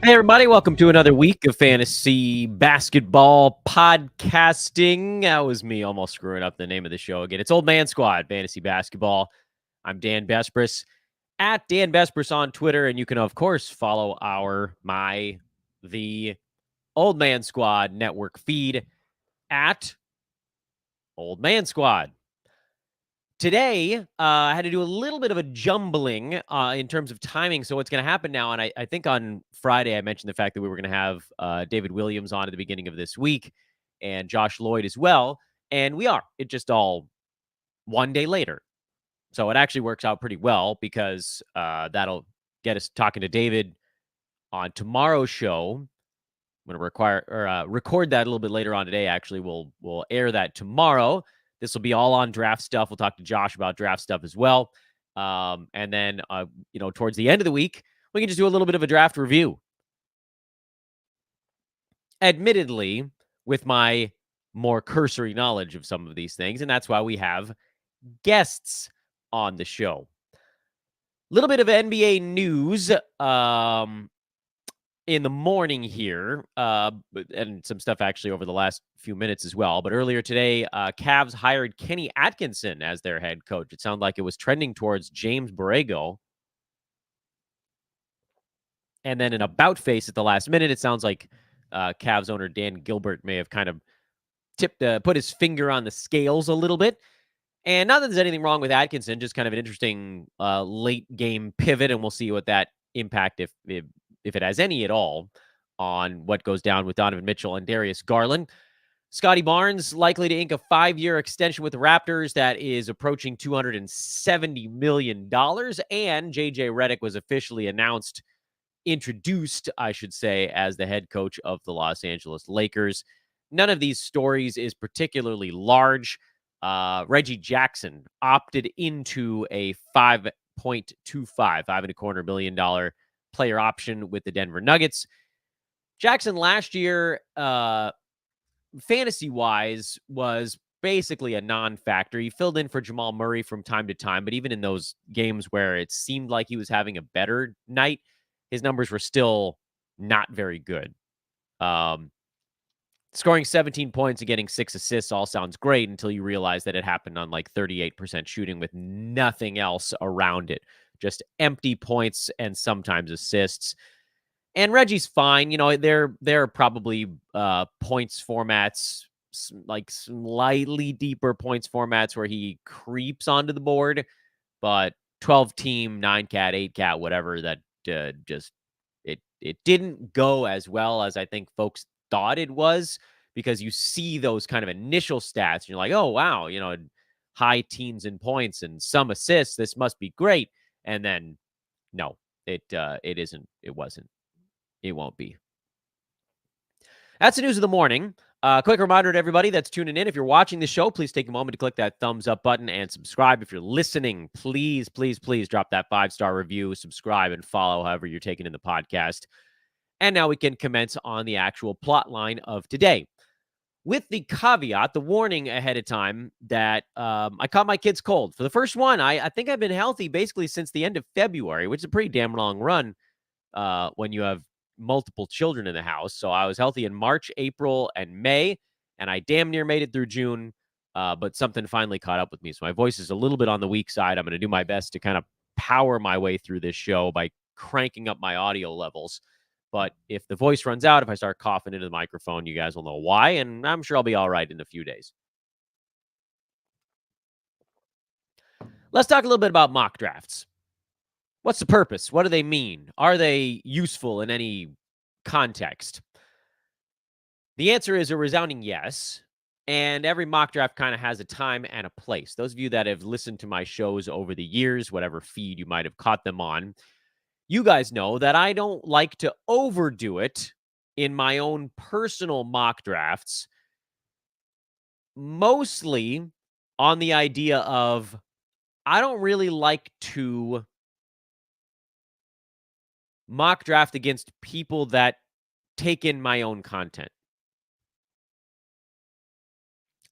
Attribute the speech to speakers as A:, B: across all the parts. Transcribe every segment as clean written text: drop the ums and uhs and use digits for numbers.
A: Hey, everybody, welcome to another week of fantasy basketball podcasting. That was me almost screwing up the name of the show again. It's Old Man Squad, Fantasy Basketball. I'm Dan Bespris, at Dan Bespris on Twitter, and you can, of course, follow the Old Man Squad network feed at Old Man Squad. Today, I had to do a little bit of a jumbling in terms of timing. So what's going to happen now, and I think on Friday I mentioned the fact that we were going to have David Williams on at the beginning of this week and Josh Lloyd as well. And we are. It just all one day later. So it actually works out pretty well because that'll get us talking to David on tomorrow's show. I'm going to record that a little bit later on today. Actually, we'll air that tomorrow. This will be all on draft stuff. We'll talk to Josh about draft stuff as well. And then, towards the end of the week, we can just do a little bit of a draft review. Admittedly, with my more cursory knowledge of some of these things, and that's why we have guests on the show. A little bit of NBA news. In the morning here, and some stuff actually over the last few minutes as well. But earlier today, Cavs hired Kenny Atkinson as their head coach. It sounded like it was trending towards James Borrego. And then an about face at the last minute, it sounds like Cavs owner Dan Gilbert may have kind of put his finger on the scales a little bit. And not that there's anything wrong with Atkinson, just kind of an interesting late game pivot, and we'll see what that impact, if it has any at all, on what goes down with Donovan Mitchell and Darius Garland. Scotty Barnes likely to ink a 5-year extension with the Raptors that is approaching $270 million. And J.J. Redick was officially introduced, I should say, as the head coach of the Los Angeles Lakers. None of these stories is particularly large. Reggie Jackson opted into a $5.25 million player option with the Denver Nuggets. Jackson last year, fantasy-wise, was basically a non-factor. He filled in for Jamal Murray from time to time, but even in those games where it seemed like he was having a better night, his numbers were still not very good. Scoring 17 points and getting 6 assists all sounds great until you realize that it happened on like 38% shooting with nothing else around it. Just empty points and sometimes assists. And Reggie's fine. There are probably points formats, like slightly deeper points formats where he creeps onto the board. But 12-team, 9-cat, 8-cat, whatever, that just it didn't go as well as I think folks thought it was, because you see those kind of initial stats and you're like, oh, wow, high teens in points and some assists. This must be great. And then, no, it isn't. It wasn't. It won't be. That's the news of the morning. Quick reminder to everybody that's tuning in. If you're watching the show, please take a moment to click that thumbs up button and subscribe. If you're listening, please, please, please drop that 5-star review, subscribe, and follow however you're taking in the podcast. And now we can commence on the actual plot line of today. With the caveat, the warning ahead of time that I caught my kids cold. For the first one, I think I've been healthy basically since the end of February, which is a pretty damn long run when you have multiple children in the house. So I was healthy in March, April, and May, and I damn near made it through June, but something finally caught up with me. So my voice is a little bit on the weak side. I'm going to do my best to kind of power my way through this show by cranking up my audio levels. But if the voice runs out, if I start coughing into the microphone, you guys will know why, and I'm sure I'll be all right in a few days. Let's talk a little bit about mock drafts. What's the purpose? What do they mean? Are they useful in any context? The answer is a resounding yes, and every mock draft kind of has a time and a place. Those of you that have listened to my shows over the years, whatever feed you might have caught them on, you guys know that I don't like to overdo it in my own personal mock drafts, mostly on the idea of I don't really like to mock draft against people that take in my own content.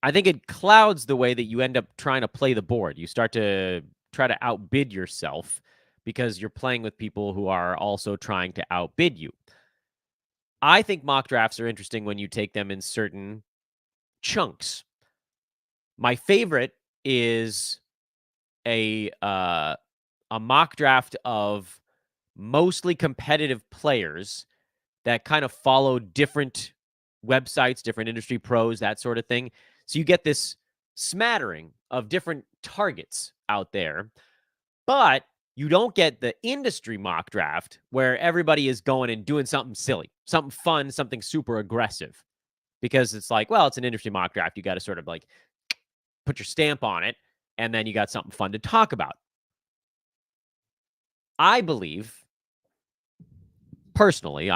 A: I think it clouds the way that you end up trying to play the board. You start to try to outbid yourself because you're playing with people who are also trying to outbid you. I think mock drafts are interesting when you take them in certain chunks. My favorite is a uh, a mock draft of mostly competitive players that kind of follow different websites, different industry pros, that sort of thing. So you get this smattering of different targets out there, but you don't get the industry mock draft where everybody is going and doing something silly, something fun, something super aggressive. Because it's like, well, it's an industry mock draft. You got to sort of like put your stamp on it, and then you got something fun to talk about. I believe, personally,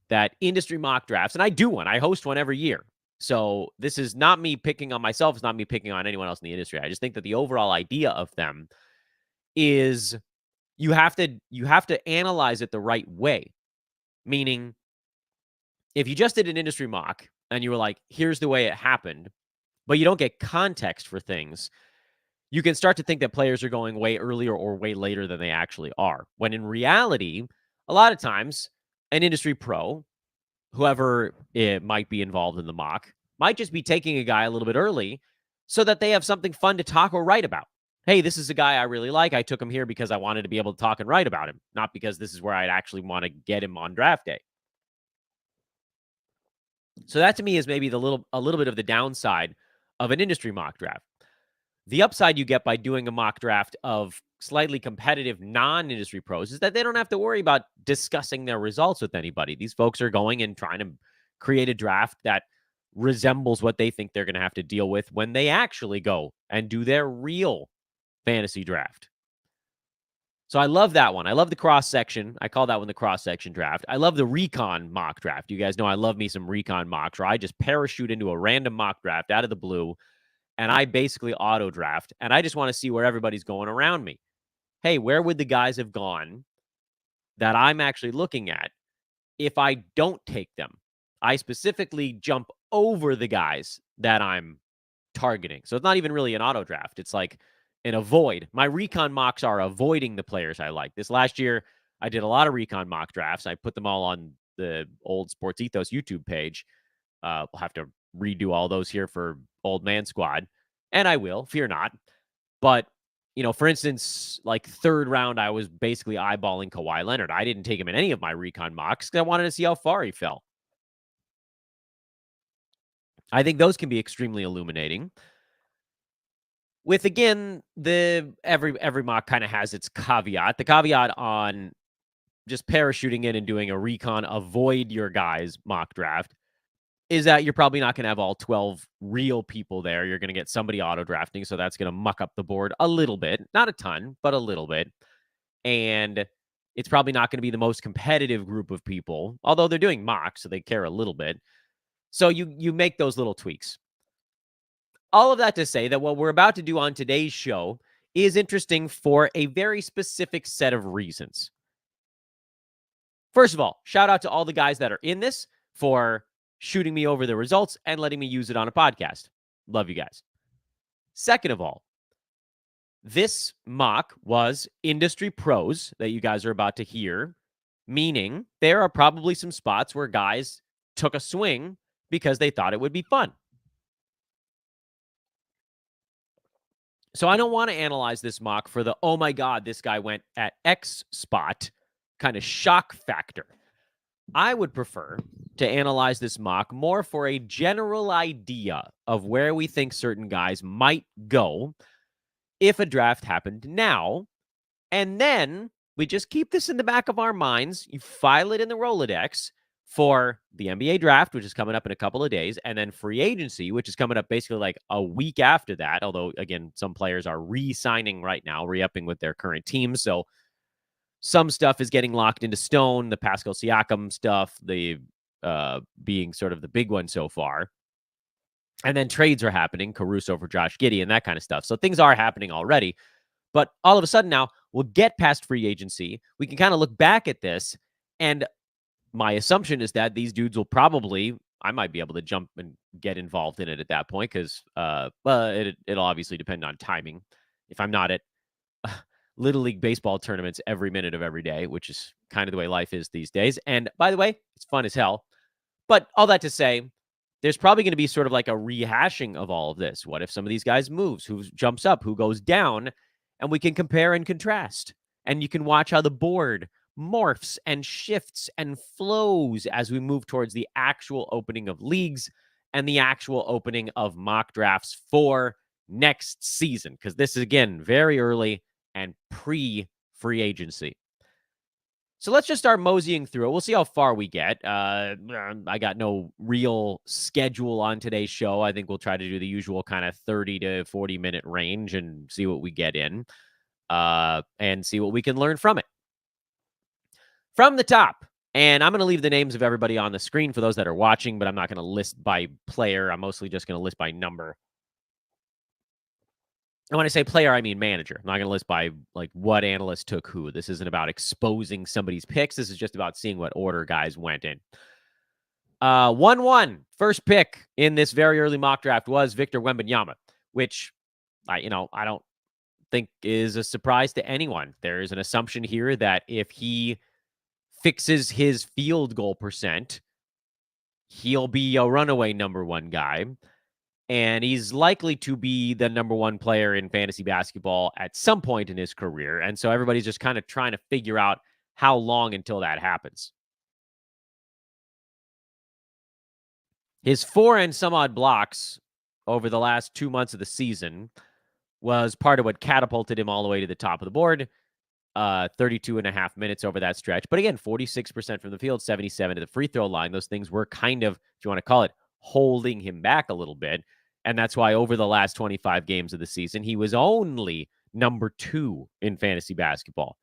A: that industry mock drafts, and I do one, I host one every year. So this is not me picking on myself. It's not me picking on anyone else in the industry. I just think that the overall idea of them is you have to analyze it the right way. Meaning, if you just did an industry mock and you were like, here's the way it happened, but you don't get context for things, you can start to think that players are going way earlier or way later than they actually are. When in reality, a lot of times, an industry pro, whoever it might be involved in the mock, might just be taking a guy a little bit early so that they have something fun to talk or write about. Hey, this is a guy I really like. I took him here because I wanted to be able to talk and write about him, not because this is where I'd actually want to get him on draft day. So that to me is maybe a little bit of the downside of an industry mock draft. The upside you get by doing a mock draft of slightly competitive non-industry pros is that they don't have to worry about discussing their results with anybody. These folks are going and trying to create a draft that resembles what they think they're going to have to deal with when they actually go and do their real fantasy draft. So I love that one. I love the cross section. I call that one the cross section draft. I love the recon mock draft. You guys know I love me some recon mocks where I just parachute into a random mock draft out of the blue and I basically auto draft, and I just want to see where everybody's going around me. Hey, where would the guys have gone that I'm actually looking at if I don't take them? I specifically jump over the guys that I'm targeting. So it's not even really an auto draft. It's like an avoid. My recon mocks are avoiding the players I like. This last year, I did a lot of recon mock drafts. I put them all on the old Sports Ethos YouTube page. We'll have to redo all those here for Old Man Squad, and I will, fear not. But, for instance, like third round, I was basically eyeballing Kawhi Leonard. I didn't take him in any of my recon mocks because I wanted to see how far he fell. I think those can be extremely illuminating. With, again, every mock kind of has its caveat. The caveat on just parachuting in and doing a recon avoid your guys mock draft is that you're probably not going to have all 12 real people there. You're going to get somebody auto drafting, so that's going to muck up the board a little bit. Not a ton, but a little bit. And it's probably not going to be the most competitive group of people, although they're doing mocks, so they care a little bit. So you make those little tweaks. All of that to say that what we're about to do on today's show is interesting for a very specific set of reasons. First of all, shout out to all the guys that are in this for shooting me over the results and letting me use it on a podcast. Love you guys. Second of all, this mock was industry pros that you guys are about to hear, meaning there are probably some spots where guys took a swing because they thought it would be fun. So I don't want to analyze this mock for the, oh my God, this guy went at X spot kind of shock factor. I would prefer to analyze this mock more for a general idea of where we think certain guys might go if a draft happened now. And then we just keep this in the back of our minds. You file it in the Rolodex for the NBA draft, which is coming up in a couple of days, and then free agency, which is coming up basically like a week after that. Although, again, some players are re-signing right now, re-upping with their current teams. So some stuff is getting locked into stone. The Pascal Siakam stuff, the being sort of the big one so far. And then trades are happening, Caruso for Josh Giddey and that kind of stuff. So things are happening already. But all of a sudden now, we'll get past free agency. We can kind of look back at this. And my assumption is that these dudes will probably, I might be able to jump and get involved in it at that point because, it'll obviously depend on timing. If I'm not at Little League baseball tournaments every minute of every day, which is kind of the way life is these days. And by the way, it's fun as hell. But all that to say, there's probably going to be sort of like a rehashing of all of this. What if some of these guys moves? Who jumps up? Who goes down? And we can compare and contrast. And you can watch how the board morphs and shifts and flows as we move towards the actual opening of leagues and the actual opening of mock drafts for next season. Because this is, again, very early and pre-free agency. So let's just start moseying through it. We'll see how far we get. I got no real schedule on today's show. I think we'll try to do the usual kind of 30 to 40-minute range and see what we get in and see what we can learn from it. From the top, and I'm going to leave the names of everybody on the screen for those that are watching, but I'm not going to list by player. I'm mostly just going to list by number. And when I say player, I mean manager. I'm not going to list by like what analyst took who. This isn't about exposing somebody's picks. This is just about seeing what order guys went in. 1-1, first pick in this very early mock draft was Victor Wembanyama, which I don't think is a surprise to anyone. There is an assumption here that if he fixes his field goal percent, he'll be a runaway number one guy. And he's likely to be the number one player in fantasy basketball at some point in his career. And so everybody's just kind of trying to figure out how long until that happens. His 4 and some odd blocks over the last 2 months of the season was part of what catapulted him all the way to the top of the board. 32 and a half minutes over that stretch. But again, 46% from the field, 77 to the free throw line. Those things were kind of, if you want to call it, holding him back a little bit. And that's why over the last 25 games of the season, he was only number 2 in fantasy basketball.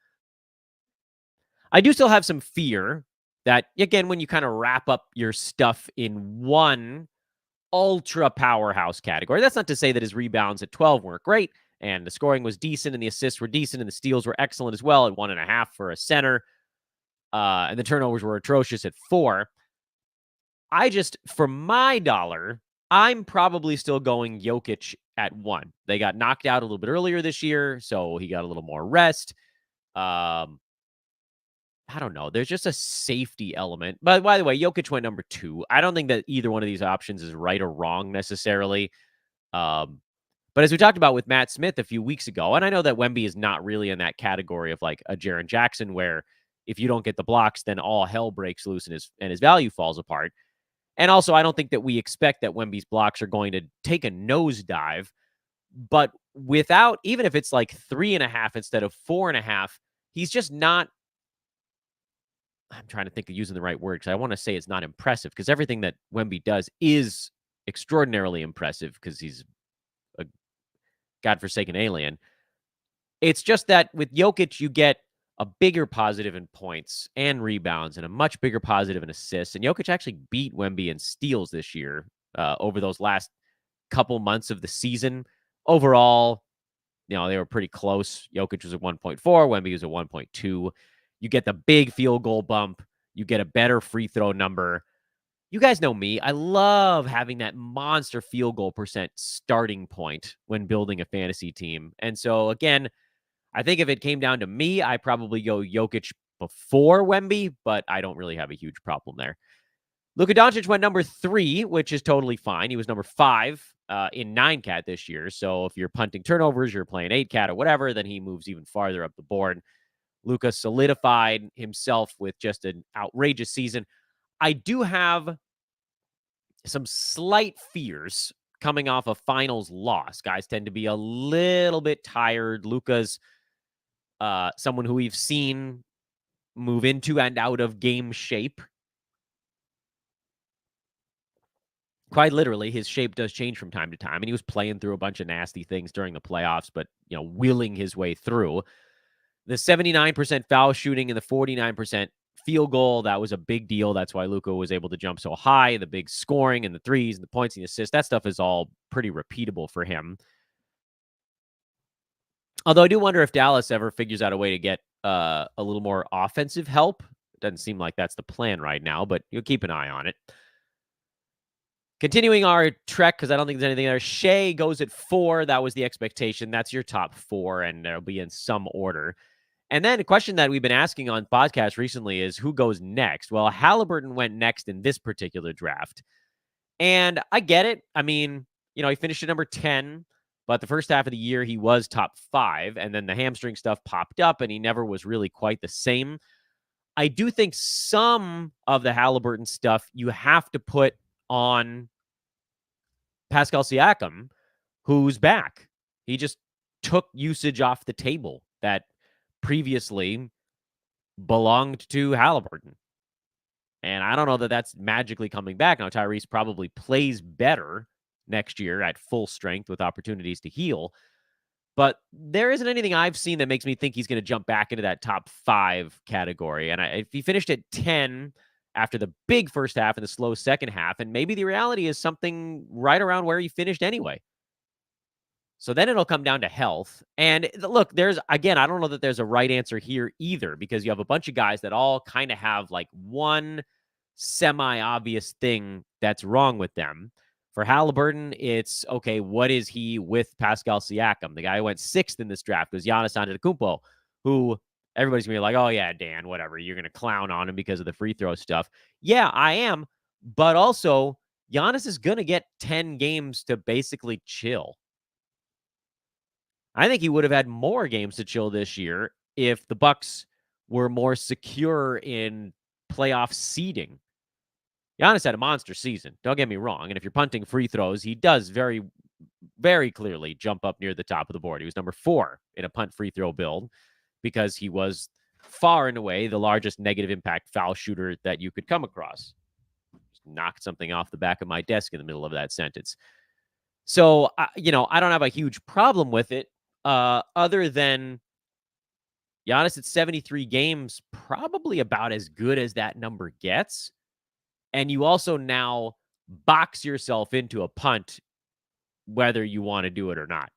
A: I do still have some fear that, again, when you kind of wrap up your stuff in one ultra powerhouse category, that's not to say that his rebounds at 12 weren't great, and the scoring was decent, and the assists were decent, and the steals were excellent as well at 1.5 for a center, and the turnovers were atrocious at 4. I just, for my dollar, I'm probably still going Jokic at 1. They got knocked out a little bit earlier this year, so he got a little more rest. I don't know. There's just a safety element. But by the way, Jokic went number 2. I don't think that either one of these options is right or wrong necessarily. But as we talked about with Matt Smith a few weeks ago, and I know that Wemby is not really in that category of like a Jaren Jackson, where if you don't get the blocks, then all hell breaks loose and his value falls apart. And also, I don't think that we expect that Wemby's blocks are going to take a nosedive. But without, even if it's like 3.5 instead of 4.5, he's just not. I'm trying to think of using the right word because I want to say it's not impressive, because everything that Wemby does is extraordinarily impressive because he's a godforsaken alien. It's just that with Jokic, you get a bigger positive in points and rebounds and a much bigger positive in assists. And Jokic actually beat Wemby in steals this year over those last couple months of the season. Overall, they were pretty close. Jokic was at 1.4. Wemby was at 1.2. You get the big field goal bump. You get a better free throw number. You guys know me. I love having that monster field goal percent starting point when building a fantasy team. And so, again, I think if it came down to me, I probably go Jokic before Wemby, but I don't really have a huge problem there. Luka Doncic went number 3, which is totally fine. He was number 5 in 9-cat this year. So if you're punting turnovers, you're playing 8-cat or whatever, then he moves even farther up the board. Luka solidified himself with just an outrageous season. I do have some slight fears coming off a finals loss. Guys tend to be a little bit tired. Luka's someone who we've seen move into and out of game shape. Quite literally, his shape does change from time to time, and he was playing through a bunch of nasty things during the playoffs, but, willing his way through. The 79% foul shooting and the 49% field goal, that was a big deal. That's why Luka was able to jump so high. The big scoring and the threes and the points and the assists, that stuff is all pretty repeatable for him. Although I do wonder if Dallas ever figures out a way to get a little more offensive help. Doesn't seem like that's the plan right now, but you'll keep an eye on it. Continuing our trek, because I don't think there's anything there. Shea goes at 4. That was the expectation. That's your top 4, and they'll be in some order. And then a question that we've been asking on podcasts recently is who goes next? Well, Halliburton went next in this particular draft. And I get it. I mean, he finished at number 10, but the first half of the year he was top 5, and then the hamstring stuff popped up and he never was really quite the same. I do think some of the Halliburton stuff you have to put on Pascal Siakam, who's back. He just took usage off the table that previously belonged to Halliburton. And I don't know that that's magically coming back. Now, Tyrese probably plays better next year at full strength with opportunities to heal. But there isn't anything I've seen that makes me think he's going to jump back into that top 5 category. And if he finished at 10 after the big first half and the slow second half, and maybe the reality is something right around where he finished anyway. So then it'll come down to health. And look, I don't know that there's a right answer here either, because you have a bunch of guys that all kind of have like one semi-obvious thing that's wrong with them. For Halliburton, it's, okay, what is he with Pascal Siakam? The guy who went 6th in this draft was Giannis Antetokounmpo, who everybody's going to be like, oh, yeah, Dan, whatever. You're going to clown on him because of the free throw stuff. Yeah, I am. But also, Giannis is going to get 10 games to basically chill. I think he would have had more games to chill this year if the Bucks were more secure in playoff seeding. Giannis had a monster season. Don't get me wrong. And if you're punting free throws, he does very, very clearly jump up near the top of the board. He was number 4 in a punt free throw build because he was far and away the largest negative impact foul shooter that you could come across. Just knocked something off the back of my desk in the middle of that sentence. So, I don't have a huge problem with it. Other than Giannis at 73 games, probably about as good as that number gets. And you also now box yourself into a punt, whether you want to do it or not.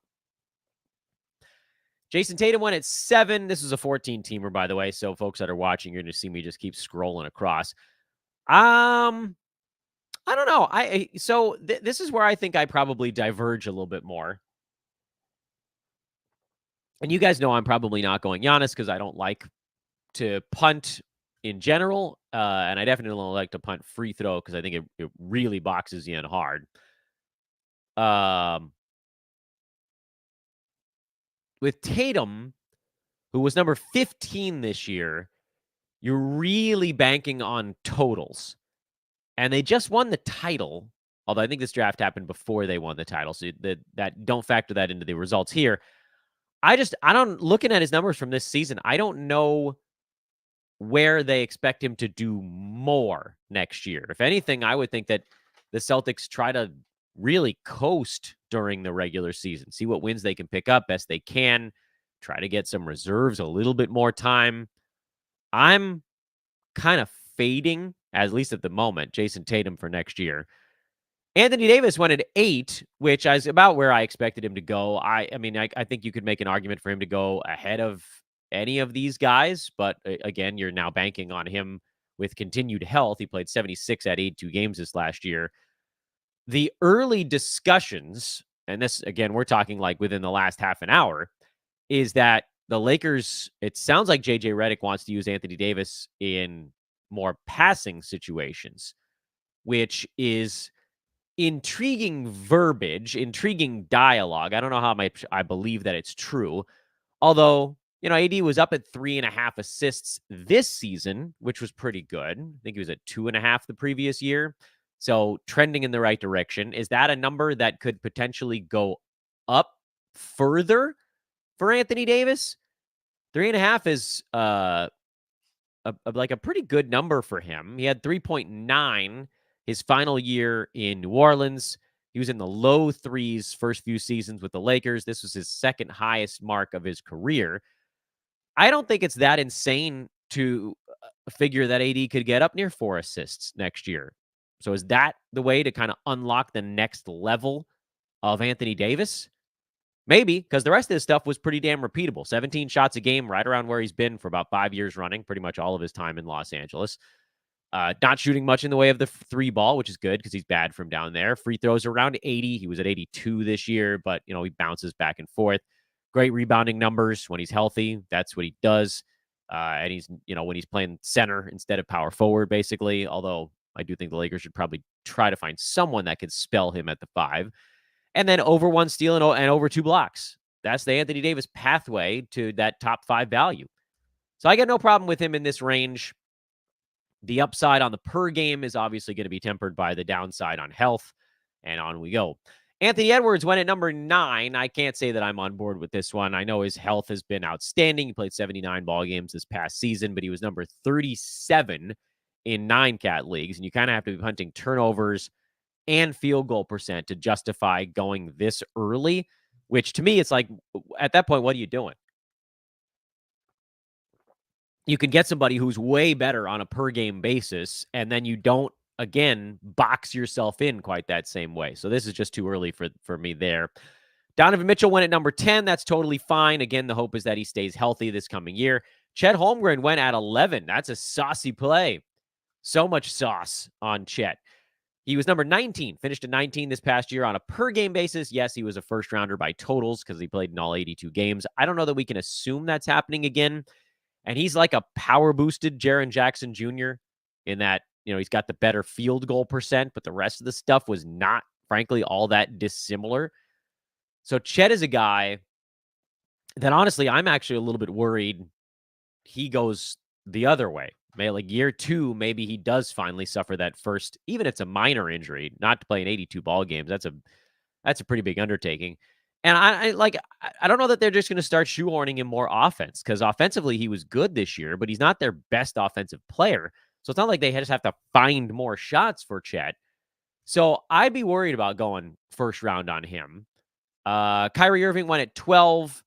A: Jason Tatum went at 7. This is a 14-teamer, by the way. So folks that are watching, you're going to see me just keep scrolling across. I don't know. This is where I think I probably diverge a little bit more. And you guys know I'm probably not going Giannis because I don't like to punt in general. And I definitely don't like to punt free throw because I think it really boxes you in hard. With Tatum, who was number 15 this year, you're really banking on totals. And they just won the title, although I think this draft happened before they won the title. So that don't factor that into the results here. Looking at his numbers from this season, I don't know where they expect him to do more next year. If anything, I would think that the Celtics try to really coast during the regular season, see what wins they can pick up best they can, try to get some reserves a little bit more time. I'm kind of fading, at least at the moment, Jason Tatum for next year. Anthony Davis went at 8, which is about where I expected him to go. I think you could make an argument for him to go ahead of any of these guys, but again, you're now banking on him with continued health. He played 76 at 82 games this last year. The early discussions, and this, again, we're talking like within the last half an hour, is that the Lakers, it sounds like JJ Redick wants to use Anthony Davis in more passing situations, which is intriguing verbiage, intriguing dialogue. I don't know how much I believe that it's true. Although, AD was up at 3.5 assists this season, which was pretty good. I think he was at 2.5 the previous year. So trending in the right direction. Is that a number that could potentially go up further for Anthony Davis? 3.5 is like a pretty good number for him. He had 3.9 his final year in New Orleans. He was in the low 3s first few seasons with the Lakers. This was his second highest mark of his career. I don't think it's that insane to figure that AD could get up near 4 assists next year. So is that the way to kind of unlock the next level of Anthony Davis? Maybe, because the rest of this stuff was pretty damn repeatable. 17 shots a game, right around where he's been for about 5 years running, pretty much all of his time in Los Angeles. Not shooting much in the way of the 3 ball, which is good because he's bad from down there. Free throws around 80. He was at 82 this year, but, he bounces back and forth. Great rebounding numbers when he's healthy. That's what he does. And he's, when he's playing center instead of power forward, basically. Although I do think the Lakers should probably try to find someone that could spell him at the 5. And then over 1 steal and over 2 blocks. That's the Anthony Davis pathway to that top 5 value. So I got no problem with him in this range. The upside on the per game is obviously going to be tempered by the downside on health, and on we go. Anthony Edwards went at number 9. I can't say that I'm on board with this one. I know his health has been outstanding. He played 79 ball games this past season, but he was number 37 in 9-cat leagues, and you kind of have to be hunting turnovers and field goal percent to justify going this early, which to me, it's like, at that point, what are you doing? You can get somebody who's way better on a per game basis, and then you don't, again, box yourself in quite that same way. So this is just too early for me there. Donovan Mitchell went at number 10. That's totally fine. Again, the hope is that he stays healthy this coming year. Chet Holmgren went at 11. That's a saucy play. So much sauce on Chet. He was number 19, finished at 19 this past year on a per game basis. Yes, he was a first rounder by totals because he played in all 82 games. I don't know that we can assume that's happening again. And he's like a power boosted Jaren Jackson Jr. in that, he's got the better field goal percent, but the rest of the stuff was not, frankly, all that dissimilar. So Chet is a guy that, honestly, I'm actually a little bit worried he goes the other way. Like year 2, maybe he does finally suffer that first, even if it's a minor injury, not to play in 82 ball games. That's a pretty big undertaking. And I don't know that they're just going to start shoehorning him more offense, because offensively he was good this year, but he's not their best offensive player. So it's not like they just have to find more shots for Chet. So I'd be worried about going first round on him. Kyrie Irving went at 12.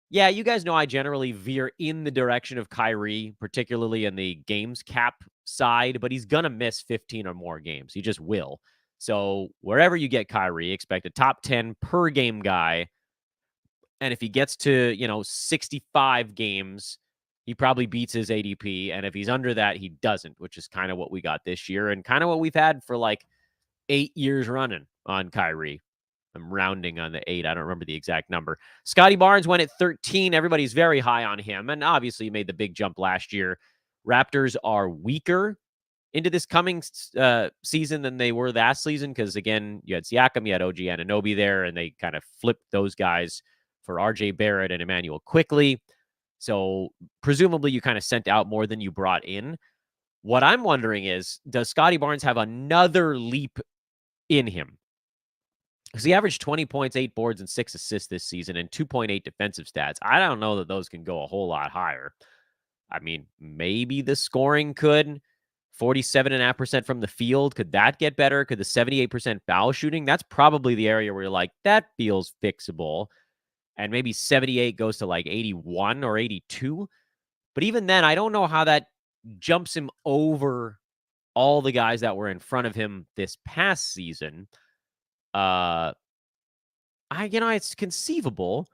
A: Yeah, you guys know I generally veer in the direction of Kyrie, particularly in the games cap side, but he's going to miss 15 or more games. He just will. So wherever you get Kyrie, expect a top 10 per game guy. And if he gets to, 65 games, he probably beats his ADP. And if he's under that, he doesn't, which is kind of what we got this year and kind of what we've had for like 8 years running on Kyrie. I'm rounding on the 8. I don't remember the exact number. Scotty Barnes went at 13. Everybody's very high on him. And obviously he made the big jump last year. Raptors are weaker into this coming season than they were last season, because, again, you had Siakam, you had OG Anunoby there, and they kind of flipped those guys for RJ Barrett and Emmanuel quickly. So presumably you kind of sent out more than you brought in. What I'm wondering is, does Scotty Barnes have another leap in him? Because he averaged 20 points, 8 boards, and 6 assists this season, and 2.8 defensive stats. I don't know that those can go a whole lot higher. I mean, maybe the scoring could. 47.5% from the field. Could that get better? Could the 78% foul shooting? That's probably the area where you're like, that feels fixable. And maybe 78 goes to like 81 or 82. But even then, I don't know how that jumps him over all the guys that were in front of him this past season. It's conceivable.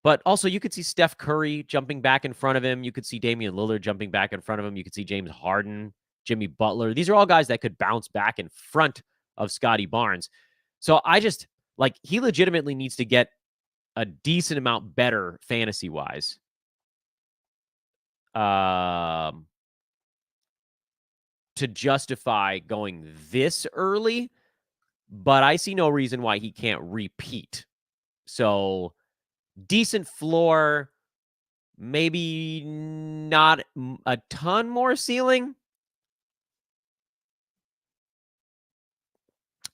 A: But also, you could see Steph Curry jumping back in front of him. You could see Damian Lillard jumping back in front of him. You could see James Harden, Jimmy Butler. These are all guys that could bounce back in front of Scotty Barnes. So he legitimately needs to get a decent amount better fantasy-wise. To justify going this early. But I see no reason why he can't repeat. So decent floor, maybe not a ton more ceiling.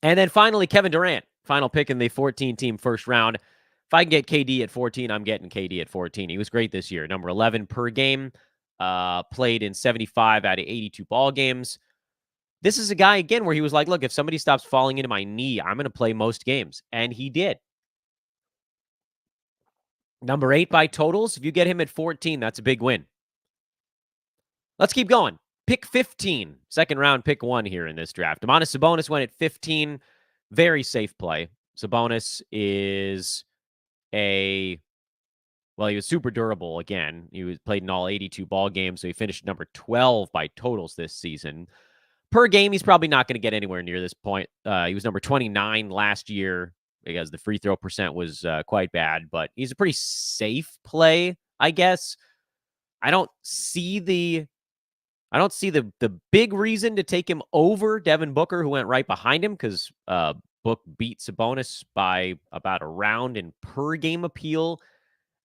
A: And then finally, Kevin Durant, final pick in the 14-team first round. If I can get KD at 14, I'm getting KD at 14. He was great this year. Number 11 per game, played in 75 out of 82 ball games. This is a guy, again, where he was like, look, if somebody stops falling into my knee, I'm going to play most games. And he did. Number 8 by totals. If you get him at 14, that's a big win. Let's keep going. Pick 15. Second round, pick 1 here in this draft. Domantas Sabonis went at 15. Very safe play. Sabonis is he was super durable again. He was played in all 82 ball games, so he finished number 12 by totals this season. Per game, he's probably not going to get anywhere near this point. He was number 29 last year because the free throw percent was quite bad, but he's a pretty safe play, I guess. I don't see the big reason to take him over Devin Booker, who went right behind him, because Book beat Sabonis by about a round in per game appeal.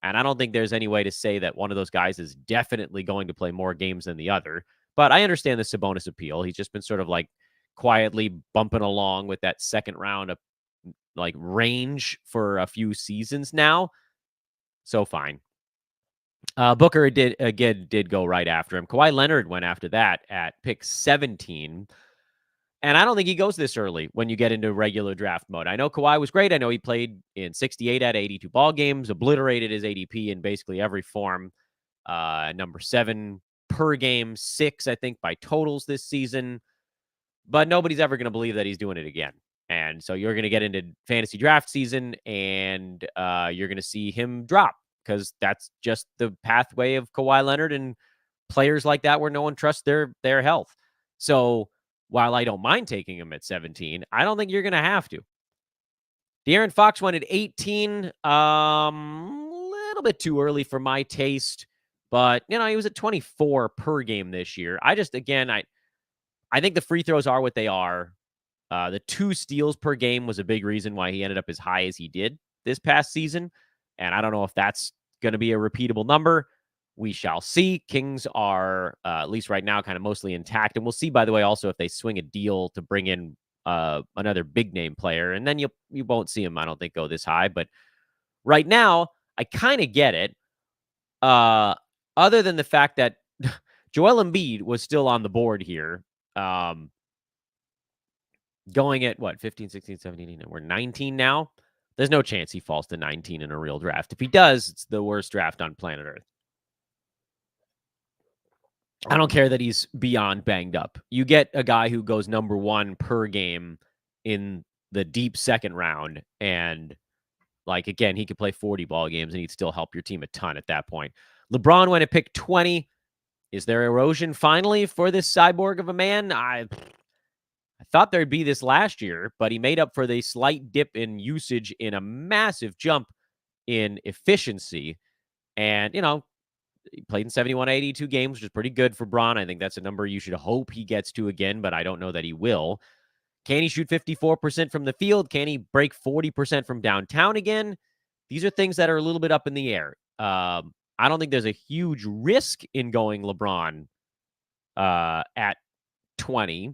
A: And I don't think there's any way to say that one of those guys is definitely going to play more games than the other. But I understand the Sabonis appeal. He's just been sort of like quietly bumping along with that second round of like range for a few seasons now. So fine. Booker did go right after him. Kawhi Leonard went after that at pick 17. And I don't think he goes this early when you get into regular draft mode. I know Kawhi was great. I know he played in 68 out of 82 ball games, obliterated his ADP in basically every form. Number 7 per game, 6, I think, by totals this season. But nobody's ever going to believe that he's doing it again. And so you're going to get into fantasy draft season, and you're going to see him drop, because that's just the pathway of Kawhi Leonard and players like that, where no one trusts their health. So while I don't mind taking him at 17, I don't think you're going to have to. De'Aaron Fox went at 18. A little bit too early for my taste, but he was at 24 per game this year. I think the free throws are what they are. The 2 steals per game was a big reason why he ended up as high as he did this past season. And I don't know if that's going to be a repeatable number. We shall see. Kings are, at least right now, kind of mostly intact. And we'll see, by the way, also if they swing a deal to bring in another big name player. And then you won't see him, I don't think, go this high. But right now, I kind of get it. Other than the fact that Joel Embiid was still on the board here. Going at 15, 16, 17, 18, we're 19 now. There's no chance he falls to 19 in a real draft. If he does, it's the worst draft on planet Earth. I don't care that he's beyond banged up. You get a guy who goes number 1 per game in the deep second round, and again, he could play 40 ball games and he'd still help your team a ton at that point. LeBron went at pick 20. Is there erosion finally for this cyborg of a man? I thought there'd be this last year, but he made up for the slight dip in usage in a massive jump in efficiency. And, he played in 71, 82 games, which is pretty good for Bron. I think that's a number you should hope he gets to again, but I don't know that he will. Can he shoot 54% from the field? Can he break 40% from downtown again? These are things that are a little bit up in the air. I don't think there's a huge risk in going LeBron at 20,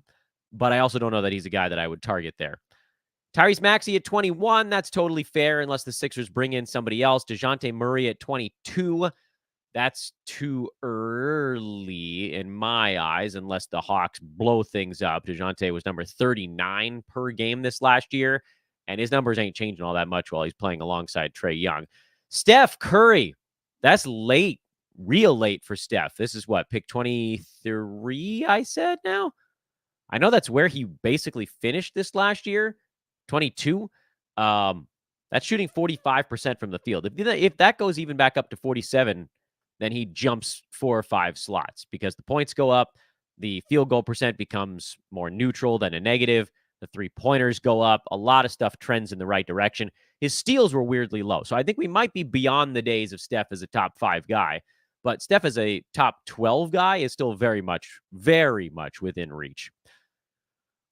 A: but I also don't know that he's a guy that I would target there. Tyrese Maxey at 21, that's totally fair unless the Sixers bring in somebody else. DeJounte Murray at 22, that's too early in my eyes unless the Hawks blow things up. DeJounte was number 39 per game this last year, and his numbers ain't changing all that much while he's playing alongside Trae Young. Steph Curry, that's late, real late for Steph. This is pick 23, I said now? I know that's where he basically finished this last year, 22. That's shooting 45% from the field. If that goes even back up to 47, then he jumps 4 or 5 slots because the points go up. The field goal percent becomes more neutral than a negative. The 3-pointers go up. A lot of stuff trends in the right direction. His steals were weirdly low. So I think we might be beyond the days of Steph as a top 5 guy. But Steph as a top 12 guy is still very much within reach.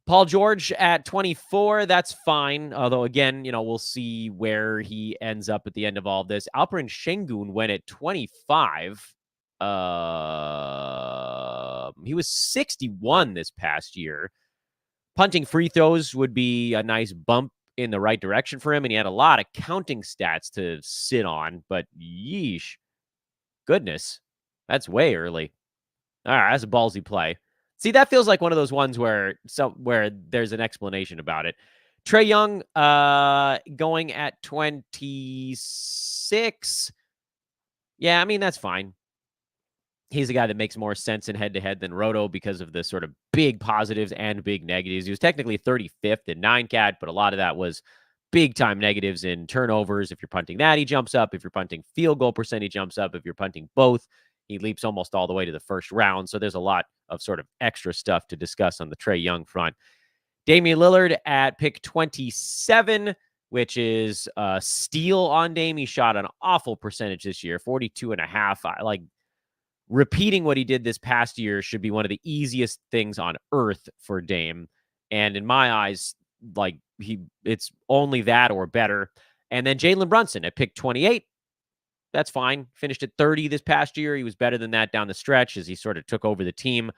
A: Paul George at 24, that's fine. Although, again, we'll see where he ends up at the end of all of this. Alperen Şengün went at 25. He was 61 this past year. Punting free throws would be a nice bump in the right direction for him, and he had a lot of counting stats to sit on, but yeesh. Goodness, that's way early. All right, that's a ballsy play. See, that feels like one of those ones where there's an explanation about it. Trae Young going at 26. Yeah, I mean, that's fine. He's a guy that makes more sense in head-to-head than Roto because of the sort of big positives and big negatives. He was technically 35th in 9-cat, but a lot of that was big-time negatives in turnovers. If you're punting that, he jumps up. If you're punting field goal percent, he jumps up. If you're punting both, he leaps almost all the way to the first round. So there's a lot of sort of extra stuff to discuss on the Trae Young front. Damian Lillard at pick 27, which is a steal on Dame. He shot an awful percentage this year, 42.5. repeating what he did this past year should be one of the easiest things on earth for Dame. And in my eyes, like it's only that or better. And then Jalen Brunson at pick 28. That's fine. Finished at 30 this past year. He was better than that down the stretch as he sort of took over the team.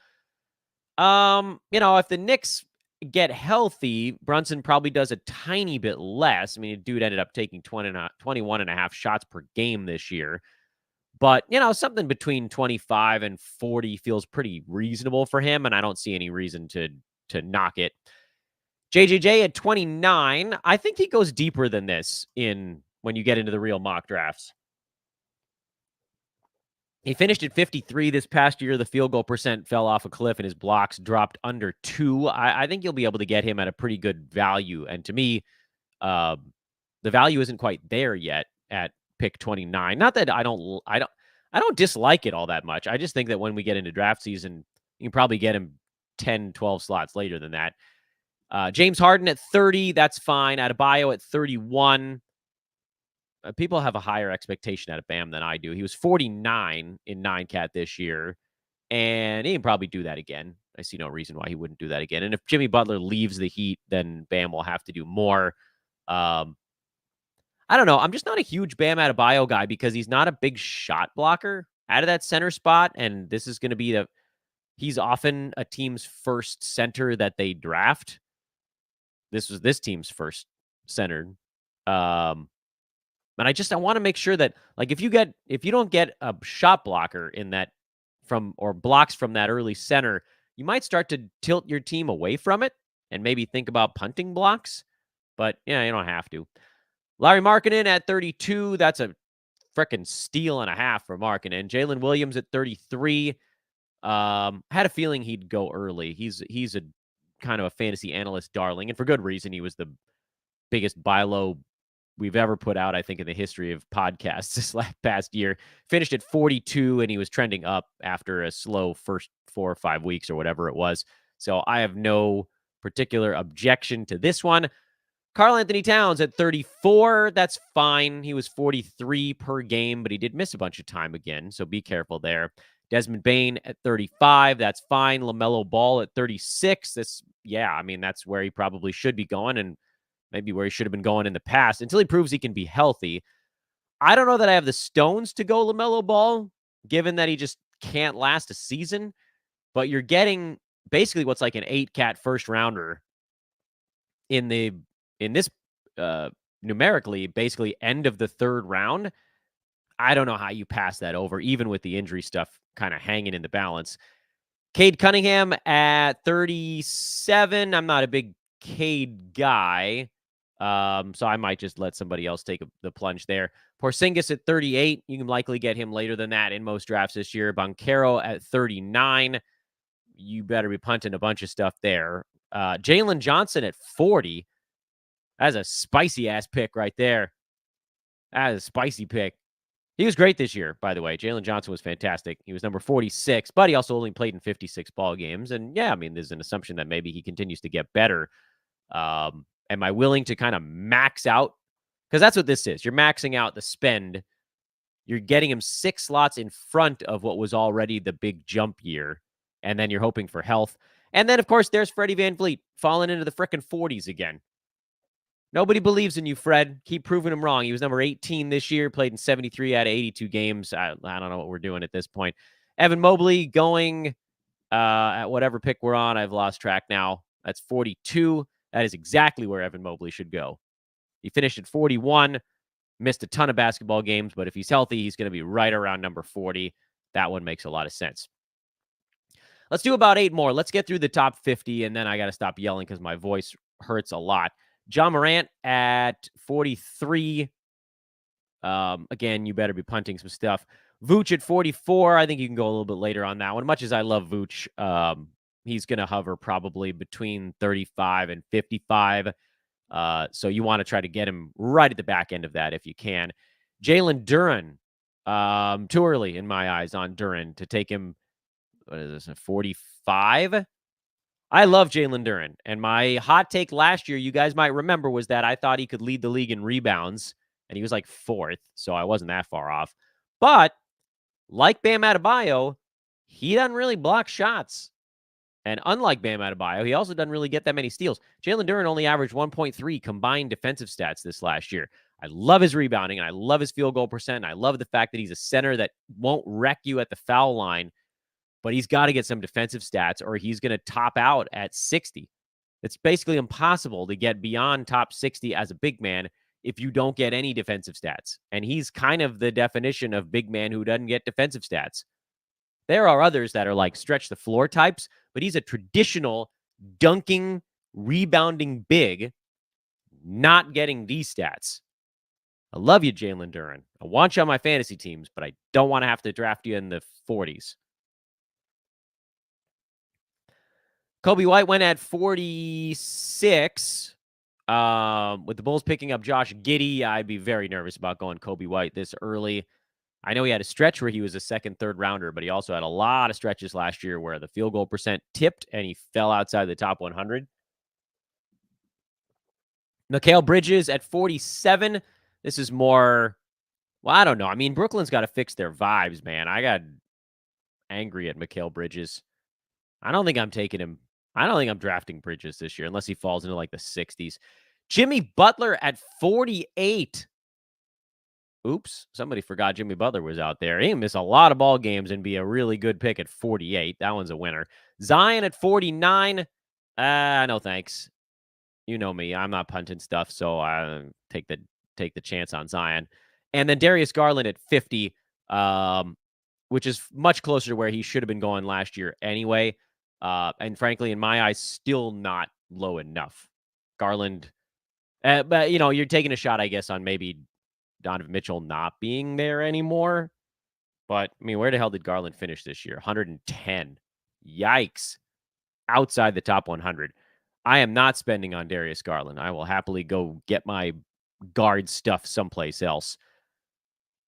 A: If the Knicks get healthy, Brunson probably does a tiny bit less. I mean, the dude ended up taking 21 and a half shots per game this year. But, something between 25 and 40 feels pretty reasonable for him, and I don't see any reason to knock it. JJJ at 29, I think he goes deeper than this when you get into the real mock drafts. He finished at 53 this past year. The field goal percent fell off a cliff and his blocks dropped under 2. I think you'll be able to get him at a pretty good value. And to me, the value isn't quite there yet at pick 29. Not that I don't dislike it all that much. I just think that when we get into draft season, you can probably get him 10, 12 slots later than that. James Harden at 30, that's fine. Adebayo at 31. People have a higher expectation out of Bam than I do. He was 49 in 9-cat this year, and he can probably do that again. I see no reason why he wouldn't do that again. And if Jimmy Butler leaves the Heat, then Bam will have to do more. I don't know. I'm just not a huge Bam Adebayo guy because he's not a big shot blocker out of that center spot, and this is going to be he's often a team's first center that they draft. This was this team's first center. And I want to make sure that, like, if you don't get a shot blocker in that or blocks from that early center, you might start to tilt your team away from it and maybe think about punting blocks. But you don't have to. Larry Markkinen at 32, that's a freaking steal and a half for Markkinen. Jalen Williams at 33. Had a feeling he'd go early. He's a kind of a fantasy analyst darling, and for good reason. He was the biggest buy low we've ever put out, I think, in the history of podcasts this past year. Finished at 42, and he was trending up after a slow first 4 or 5 weeks or whatever it was. So I have no particular objection to this one. Karl Anthony Towns at 34, that's fine. He was 43 per game, but he did miss a bunch of time again, so be careful there. Desmond Bane at 35, that's fine. LaMelo Ball at 36, that's where he probably should be going, and maybe where he should have been going in the past until he proves he can be healthy. I don't know that I have the stones to go LaMelo Ball, given that he just can't last a season, but you're getting basically what's like an 8-cat first rounder in this numerically, basically end of the third round. I don't know how you pass that over, even with the injury stuff kind of hanging in the balance. Cade Cunningham at 37. I'm not a big Cade guy. So I might just let somebody else take the plunge there. Porzingis at 38. You can likely get him later than that in most drafts this year. Banchero at 39. You better be punting a bunch of stuff there. Jalen Johnson at 40. That's a spicy-ass pick right there. That is a spicy pick. He was great this year, by the way. Jalen Johnson was fantastic. He was number 46, but he also only played in 56 ball games. And yeah, I mean, there's an assumption that maybe he continues to get better. Am I willing to kind of max out? Because that's what this is. You're maxing out the spend. You're getting him 6 slots in front of what was already the big jump year. And then you're hoping for health. And then, of course, there's Freddie VanVleet falling into the frickin' 40s again. Nobody believes in you, Fred. Keep proving him wrong. He was number 18 this year, played in 73 out of 82 games. I don't know what we're doing at this point. Evan Mobley going at whatever pick we're on. I've lost track now. That's 42. That is exactly where Evan Mobley should go. He finished at 41, missed a ton of basketball games, but if he's healthy, he's going to be right around number 40. That one makes a lot of sense. Let's do about 8 more. Let's get through the top 50, and then I got to stop yelling because my voice hurts a lot. John Morant at 43. Again, you better be punting some stuff. Vooch at 44. I think you can go a little bit later on that one. Much as I love Vooch, he's going to hover probably between 35 and 55. So you want to try to get him right at the back end of that if you can. Jalen Duren, too early in my eyes on Duren to take him. What is this, 45? I love Jalen Duren. And my hot take last year, you guys might remember, was that I thought he could lead the league in rebounds. And he was like 4th. So I wasn't that far off. But like Bam Adebayo, he doesn't really block shots. And unlike Bam Adebayo, he also doesn't really get that many steals. Jalen Duren only averaged 1.3 combined defensive stats this last year. I love his rebounding, and I love his field goal percent. And I love the fact that he's a center that won't wreck you at the foul line, but he's got to get some defensive stats or he's going to top out at 60. It's basically impossible to get beyond top 60 as a big man if you don't get any defensive stats. And he's kind of the definition of big man who doesn't get defensive stats. There are others that are like stretch the floor types, but he's a traditional dunking, rebounding big, not getting these stats. I love you, Jalen Duren. I want you on my fantasy teams, but I don't want to have to draft you in the 40s. Kobe White went at 46. With the Bulls picking up Josh Giddey, I'd be very nervous about going Kobe White this early. I know he had a stretch where he was a second, third rounder, but he also had a lot of stretches last year where the field goal percent tipped and he fell outside the top 100. Mikal Bridges at 47. This is more, well, I don't know. I mean, Brooklyn's got to fix their vibes, man. I got angry at Mikal Bridges. I don't think I'm taking him. I don't think I'm drafting Bridges this year unless he falls into like the 60s. Jimmy Butler at 48. Oops, somebody forgot Jimmy Butler was out there. He can miss a lot of ball games and be a really good pick at 48. That one's a winner. Zion at 49. No thanks. You know me. I'm not punting stuff, so I take the chance on Zion. And then Darius Garland at 50, which is much closer to where he should have been going last year anyway. And frankly, in my eyes, still not low enough. Garland, but you're taking a shot, I guess, on maybe Donovan Mitchell not being there anymore. But, I mean, where the hell did Garland finish this year? 110. Yikes. Outside the top 100. I am not spending on Darius Garland. I will happily go get my guard stuff someplace else.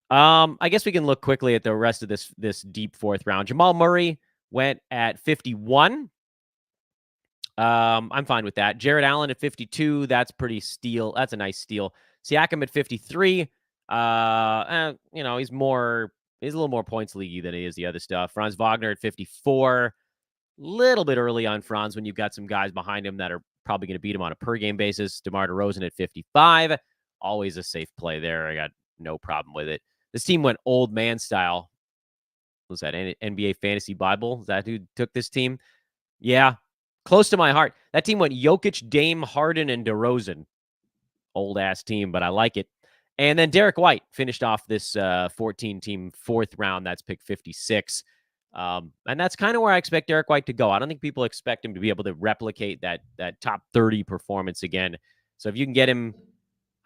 A: I guess we can look quickly at the rest of this deep fourth round. Jamal Murray went at 51. I'm fine with that. Jared Allen at 52. That's pretty steal. That's a nice steal. Siakam at 53. He's a little more points leaguey than he is the other stuff. Franz Wagner at 54. Little bit early on Franz when you've got some guys behind him that are probably going to beat him on a per game basis. DeMar DeRozan at 55. Always a safe play there. I got no problem with it. This team went old man style. Was that NBA Fantasy Bible? Is that who took this team? Yeah. Close to my heart. That team went Jokic, Dame, Harden, and DeRozan. Old ass team, but I like it. And then Derek White finished off this 14-team fourth round. That's pick 56. And that's kind of where I expect Derek White to go. I don't think people expect him to be able to replicate that top 30 performance again. So if you can get him,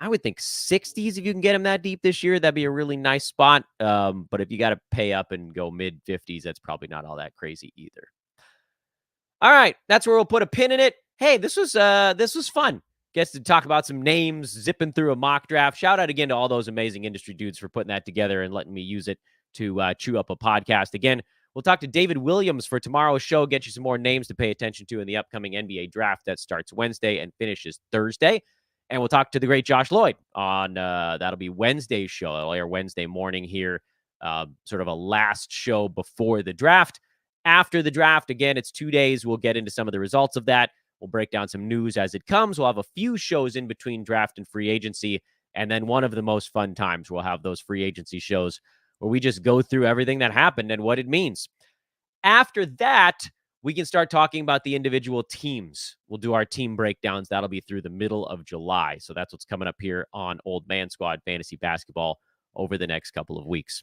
A: I would think 60s, if you can get him that deep this year, that'd be a really nice spot. But if you got to pay up and go mid 50s, that's probably not all that crazy either. All right, that's where we'll put a pin in it. Hey, this was fun. Gets to talk about some names, zipping through a mock draft. Shout out again to all those amazing industry dudes for putting that together and letting me use it to chew up a podcast. Again, we'll talk to David Williams for tomorrow's show, get you some more names to pay attention to in the upcoming NBA draft that starts Wednesday and finishes Thursday. And we'll talk to the great Josh Lloyd on that'll be Wednesday's show. It'll air Wednesday morning here, sort of a last show before the draft. After the draft, again, it's 2 days. We'll get into some of the results of that. We'll break down some news as it comes. We'll have a few shows in between draft and free agency. And then one of the most fun times, we'll have those free agency shows where we just go through everything that happened and what it means. After that, we can start talking about the individual teams. We'll do our team breakdowns. That'll be through the middle of July. So that's what's coming up here on Old Man Squad Fantasy Basketball over the next couple of weeks.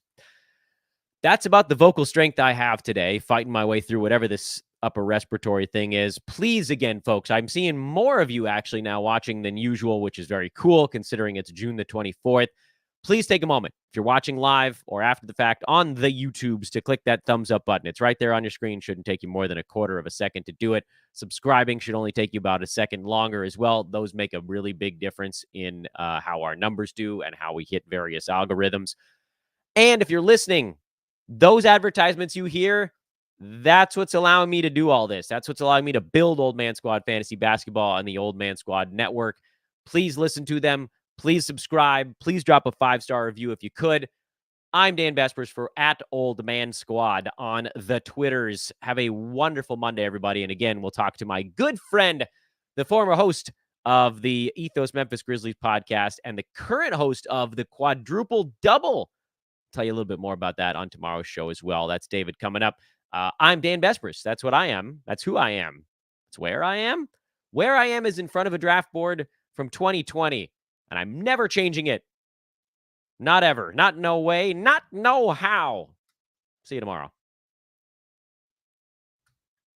A: That's about the vocal strength I have today, fighting my way through whatever this upper respiratory thing is. Please, again, folks, I'm seeing more of you actually now watching than usual, which is very cool considering it's June the 24th. Please take a moment, if you're watching live or after the fact on the YouTubes, to click that thumbs up button. It's right there on your screen. Shouldn't take you more than a quarter of a second to do it. Subscribing should only take you about a second longer as well. Those make a really big difference in how our numbers do and how we hit various algorithms. And if you're listening, those advertisements you hear, that's what's allowing me to do all this. That's what's allowing me to build Old Man Squad Fantasy Basketball on the Old Man Squad Network. Please listen to them. Please subscribe. Please drop a 5-star review if you could. I'm Dan Vespers for @OldManSquad on the Twitters. Have a wonderful Monday, everybody. And again, we'll talk to my good friend, the former host of the Ethos Memphis Grizzlies podcast and the current host of the Quadruple Double. Tell you a little bit more about that on tomorrow's show as well. That's David coming up. I'm Dan Vespers. That's what I am. That's who I am. That's where I am. Where I am is in front of a draft board from 2020, and I'm never changing it. Not ever. Not no way. Not no how. See you tomorrow.